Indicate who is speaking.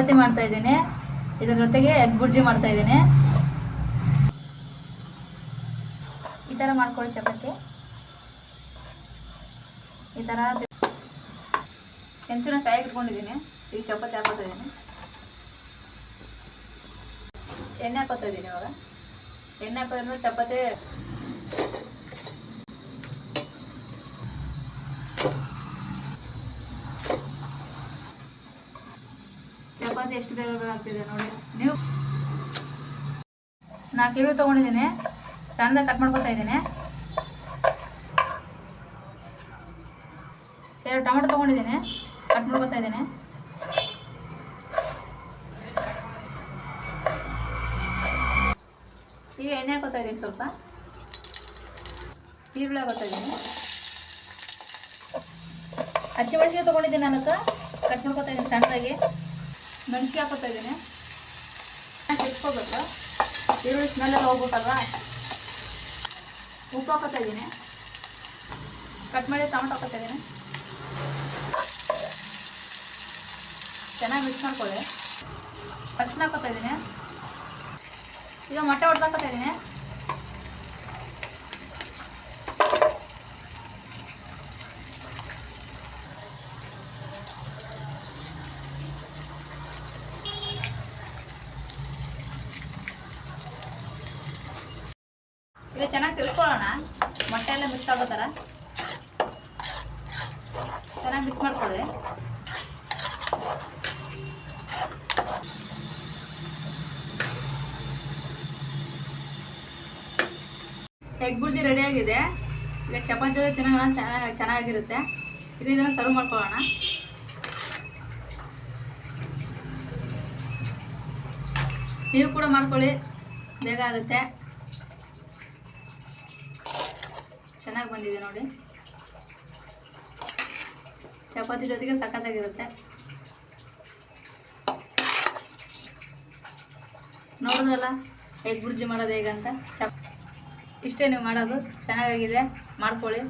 Speaker 1: ಚಪಾತಿ ಮಾಡ್ತಾ ಇದ್ದೀನಿ, ಇದರ ಜೊತೆಗೆ ಎಗ್ ಬುರ್ಜಿ ಮಾಡ್ತಾ ಇದ್ದೀನಿ. ಈ ಥರ ಮಾಡ್ಕೊಳ್ಳಿ ಚಪಾತಿ. ಈ ಥರ ಹೆಂಚುನ ಕಾಯಿಗೆ ಇಟ್ಕೊಂಡಿದ್ದೀನಿ. ಈಗ ಚಪಾತಿ ಹಾಕೋತಾ ಇದ್ದೀನಿ. ಎಣ್ಣೆ ಹಾಕೋತಾ ಇದ್ದೀನಿ. ಇವಾಗ ಎಣ್ಣೆ ಹಾಕೋದ್ರಿಂದ ಚಪಾತಿ ಎಷ್ಟು ಬೇಗ ಆಗ್ತಿದೆ ನೋಡಿ. ನೀವು 4 ಈರುಳ್ಳಿ ತೊಗೊಂಡಿದ್ದೀನಿ, ಸಣ್ಣದಾಗಿ ಕಟ್ ಮಾಡ್ಕೊತಾ ಇದ್ದೀನಿ. 2 ಟೊಮೆಟೊ ತೊಗೊಂಡಿದ್ದೀನಿ, ಕಟ್ ಮಾಡ್ಕೊತಾ ಇದ್ದೀನಿ. ಈಗ ಎಣ್ಣೆ ಹಾಕೋತಾ ಇದ್ದೀನಿ. ಸ್ವಲ್ಪ ಈರುಳ್ಳಿ ಹಾಕೋತಾ ಇದ್ದೀನಿ. ಹಸಿಮೆಣಸಿಗೆ ತೊಗೊಂಡಿದ್ದೀನಿ, 4 ಕಟ್ ಮಾಡ್ಕೊತಾ ಇದ್ದೀನಿ ಸಣ್ಣದಾಗಿ. ಮೆಣಸಿಗೆ ಹಾಕೋತಾ ಇದ್ದೀನಿ. ಹೆಚ್ಕೋಬೇಕು, ಈರುಳ್ಳಿ ಸ್ಮೆಲ್ ಎಲ್ಲ ಹೋಗ್ಬೇಕಲ್ವಾ. ಉಪ್ಪು ಹಾಕೋತಾ ಇದ್ದೀನಿ. ಕಟ್ ಮಾಡಿ ಟೊಮೆಟೊ ಹಾಕೋತಾ ಇದ್ದೀನಿ. ಚೆನ್ನಾಗಿ ಮಿಕ್ಸ್ ಮಾಡ್ಕೊಳ್ಳಿ. ಅರಿಶಿನ ಹಾಕೋತಾ ಇದ್ದೀನಿ. ಈಗ ಮೊಟ್ಟೆ ಹೊಡೆದು ಹಾಕೋತಾ ಇದ್ದೀನಿ. ಈಗ ಚೆನ್ನಾಗಿ ತಿರ್ಕೊಳ್ಳೋಣ. ಮೊಟ್ಟೆ ಎಲ್ಲ ಮಿಕ್ಸ್ ಆಗೋ ಥರ ಚೆನ್ನಾಗಿ ಮಿಕ್ಸ್ ಮಾಡ್ಕೊಳ್ಳಿ. ಎಗ್ ಬುರ್ಜಿ ರೆಡಿಯಾಗಿದೆ. ಈಗ ಚಪಾತಿ ಜೊತೆ ತಿನ್ನೋಣ, ಚೆನ್ನಾಗಿರುತ್ತೆ. ಈಗ ಇದನ್ನು ಸರ್ವ್ ಮಾಡ್ಕೊಳ್ಳೋಣ. ನೀವು ಕೂಡ ಮಾಡ್ಕೊಳ್ಳಿ, ಬೇಗ ಆಗುತ್ತೆ. ಚೆನ್ನಾಗಿ ಬಂದಿದೆ ನೋಡಿ. ಚಪಾತಿ ಜೊತೆಗೆ ಸಖತ್ತಾಗಿರುತ್ತೆ. ನೋಡಿದ್ರಲ್ಲ ಎಗ್ ಬುರ್ಜಿ ಮಾಡೋದು ಹೇಗಂತ. ಇಷ್ಟೇ ನೀವು ಮಾಡೋದು. ಚೆನ್ನಾಗಿದೆ, ಮಾಡ್ಕೊಳ್ಳಿ.